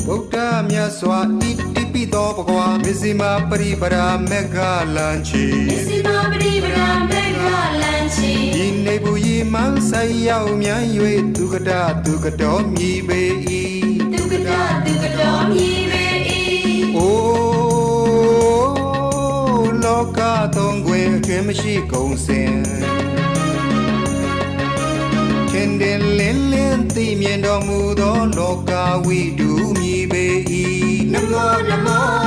ဗုဒ္ဓမြတ်စွာဣတိပိသောဘဂဝါမစ္စည်းမပရိပရာမေဃလန်ချီမစ္စည်းမပရိပရာမေဃလန်ချီဒီနေဘူးရီမန်းဆိုင်ရောက်မြန်၍ဒုက္ကတဒုက္ကတော်မြည်ပေ၏ဒုက္ကတဒုက္ကတော်မြည်ပေ၏အိုလောကသုံးခွင်အခင်မရှိကုန်စင်ခင်တင်လင်းလင်းသိမြင်တော်မူသောလောကဝိတုမြည်ပေ၏နမောနမော